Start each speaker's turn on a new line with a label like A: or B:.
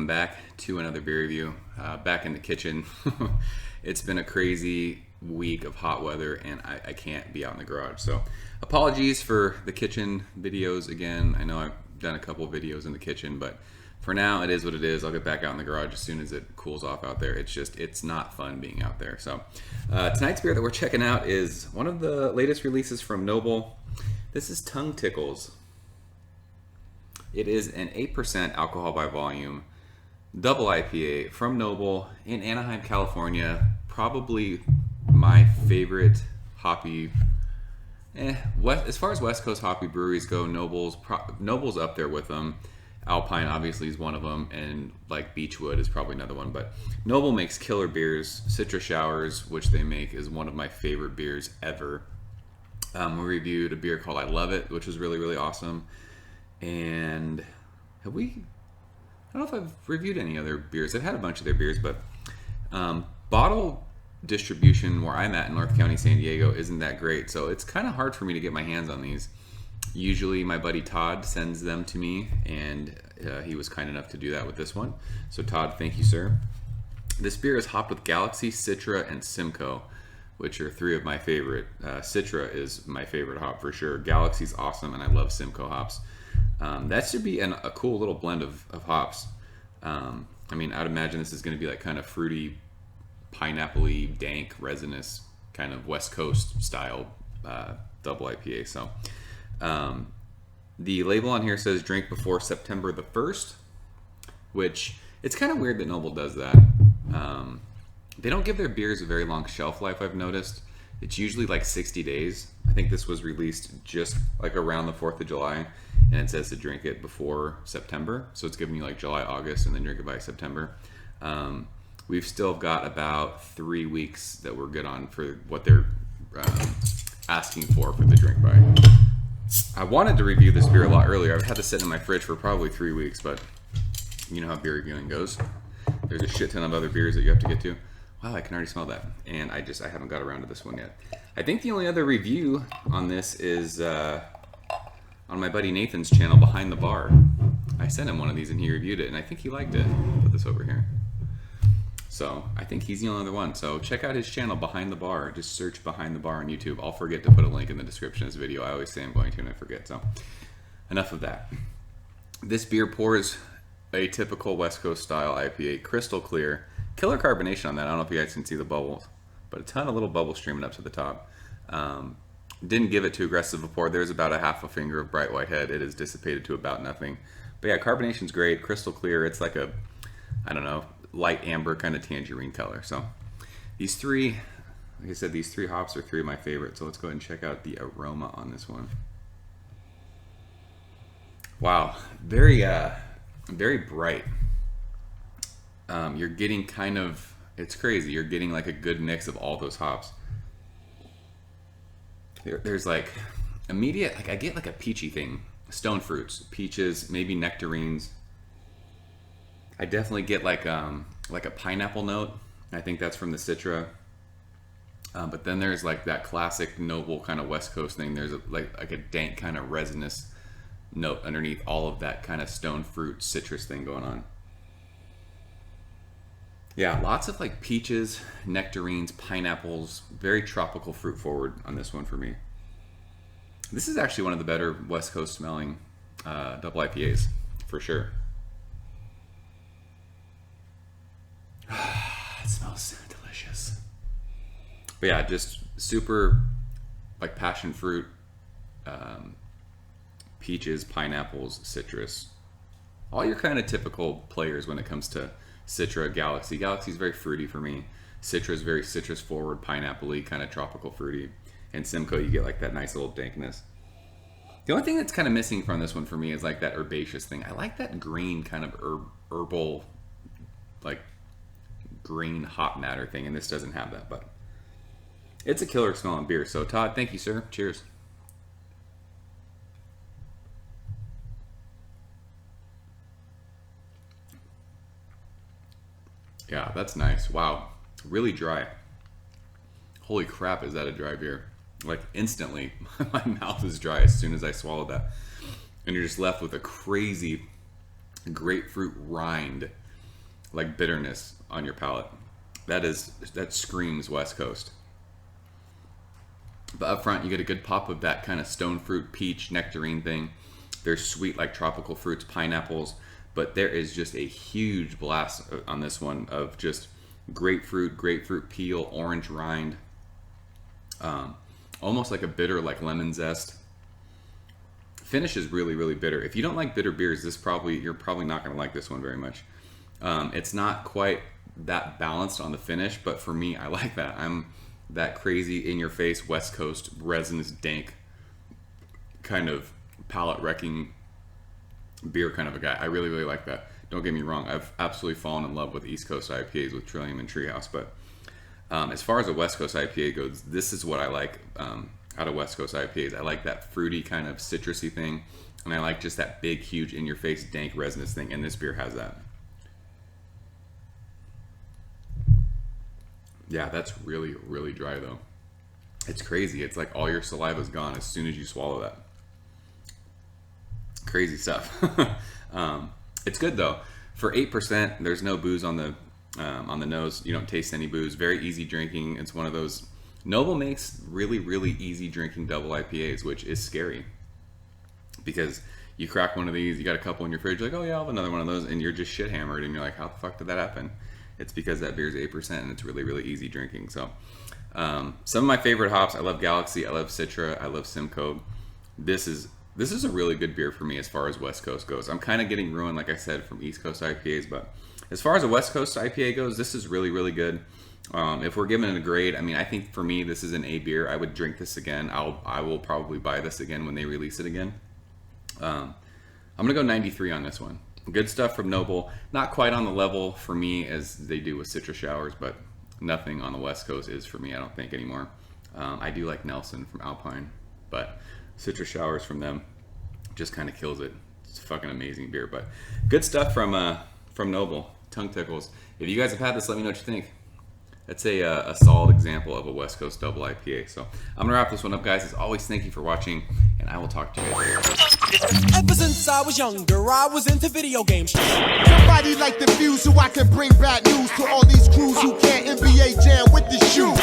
A: welcome back to another beer review. Back in the kitchen. It's been a crazy week of hot weather and I can't be out in the garage. So apologies for the kitchen videos again. I know I've done a couple videos in the kitchen, but for now it is what it is. I'll get back out in the garage as soon as it cools off out there. It's not fun being out there. So tonight's beer that we're checking out is one of the latest releases from Noble. This is Tickles. It is an 8% alcohol by volume, double IPA from Noble in Anaheim, California. Probably my favorite hoppy, as far as West Coast hoppy breweries go, Noble's up there with them. Alpine obviously is one of them, and like Beechwood is probably another one. But Noble makes killer beers. Citrus Showers, which they make, is one of my favorite beers ever. We reviewed a beer called I Love It, which was really, really awesome. And I don't know if I've reviewed any other beers. I've had a bunch of their beers, but bottle distribution where I'm at in North County, San Diego isn't that great. So it's kind of hard for me to get my hands on these. Usually my buddy Todd sends them to me, and he was kind enough to do that with this one. So Todd, thank you, sir. This beer is hopped with Galaxy, Citra, and Simcoe, which are three of my favorite. Citra is my favorite hop for sure. Galaxy's awesome, and I love Simcoe hops. That should be a cool little blend of hops. I mean, I'd imagine this is going to be like kind of fruity, pineapple-y, dank, resinous, kind of West Coast style double IPA. So the label on here says drink before September the 1st, which it's kind of weird that Noble does that. They don't give their beers a very long shelf life, I've noticed. It's usually like 60 days. I think this was released just like around the 4th of July, and it says to drink it before September. So it's giving you like July, August, and then drink it by September. We've still got about 3 weeks that we're good on for what they're asking for the drink by. I wanted to review this beer a lot earlier. I've had this sitting in my fridge for probably 3 weeks, but you know how beer reviewing goes. There's a shit ton of other beers that you have to get to. Wow, I can already smell that. And I haven't got around to this one yet. I think the only other review on this is on my buddy Nathan's channel, Behind the Bar. I sent him one of these and he reviewed it, and I think he liked it. Put this over here. So I think he's the only other one. So check out his channel, Behind the Bar. Just search Behind the Bar on YouTube. I'll forget to put a link in the description of this video. I always say I'm going to and I forget. So enough of that. This beer pours a typical West Coast style IPA, crystal clear. Killer carbonation on that. I don't know if you guys can see the bubbles, but a ton of little bubbles streaming up to the top. Didn't give it too aggressive a pour. There's about a half a finger of bright white head. It is dissipated to about nothing. But yeah, carbonation's great. Crystal clear. It's like a, I don't know, light amber kind of tangerine color. So these three, like I said, these three hops are three of my favorites. So let's go ahead and check out the aroma on this one. Wow, very bright. You're getting kind of, it's crazy. You're getting like a good mix of all those hops. There's like immediate, like I get like a peachy thing, stone fruits, peaches, maybe nectarines. I definitely get like a pineapple note. I think that's from the Citra. But then there's like that classic Noble kind of West Coast thing. There's like a dank kind of resinous note underneath all of that kind of stone fruit citrus thing going on. Yeah, lots of like peaches, nectarines, pineapples, very tropical fruit forward on this one for me. This is actually one of the better West Coast smelling double IPAs for sure. It smells delicious. But yeah, just super like passion fruit, peaches, pineapples, citrus. All your kind of typical players when it comes to Citra, Galaxy. Galaxy's very fruity for me. Citra's very citrus forward, pineapple-y, kind of tropical fruity. And Simcoe, you get like that nice little dankness. The only thing that's kind of missing from this one for me is like that herbaceous thing. I like that green kind of herbal, like green hop matter thing, and this doesn't have that, but it's a killer smelling beer. So Todd, thank you, sir. Cheers. Yeah, that's nice. Wow, really dry. Holy crap, is that a dry beer? Like instantly, my mouth is dry as soon as I swallowed that. And you're just left with a crazy grapefruit rind like bitterness on your palate. That screams West Coast. But up front, you get a good pop of that kind of stone fruit, peach, nectarine thing. There's sweet like tropical fruits, pineapples, but there is just a huge blast on this one of just grapefruit peel, orange rind, almost like a bitter like lemon zest. Finish is really bitter. If you don't like bitter beers, you're probably not going to like this one very much. It's not quite that balanced on the finish, but for me, I like that. I'm that crazy in your face West Coast resinous dank kind of palate wrecking beer kind of a guy. I really like that. Don't get me wrong, I've absolutely fallen in love with East Coast IPAs with Trillium and Treehouse, but as far as a West Coast IPA goes, this is what I like out of West Coast IPAs. I like that fruity kind of citrusy thing, and I like just that big huge in your face dank resinous thing, and this beer has that. Yeah, that's really dry though. It's crazy. It's like all your saliva's gone as soon as you swallow that. Crazy stuff. It's good though. For 8%, there's no booze on the nose. You don't taste any booze. Very easy drinking. It's one of those. Noble makes really easy drinking double IPAs, which is scary because you crack one of these, you got a couple in your fridge, you're like, oh yeah, I'll have another one of those, and you're just shit hammered, and you're like, how the fuck did that happen? It's because that beer's 8% and it's really easy drinking. So some of my favorite hops, I love Galaxy, I love Citra, I love Simcoe. This is a really good beer for me as far as West Coast goes. I'm kind of getting ruined, like I said, from East Coast IPAs, but as far as a West Coast IPA goes, this is really good. If we're giving it a grade, I mean, I think for me this is an A beer. I would drink this again. I will probably buy this again when they release it again. I'm gonna go 93 on this one. Good stuff from Noble. Not quite on the level for me as they do with Citra Showers, but nothing on the West Coast is for me, I don't think, anymore. I do like Nelson from Alpine, but Citra Showers from them just kind of kills it. It's a fucking amazing beer, but good stuff from Noble. Tongue tickles. If you guys have had this, let me know what you think. That's a solid example of a West Coast double IPA. So I'm gonna wrap this one up, guys. As always, thank you for watching, and I will talk to you guys later.
B: Ever since I was younger, I was into video games.
C: Somebody like the Fuse so I can bring bad news to all these crews who can't NBA jam with the shoe.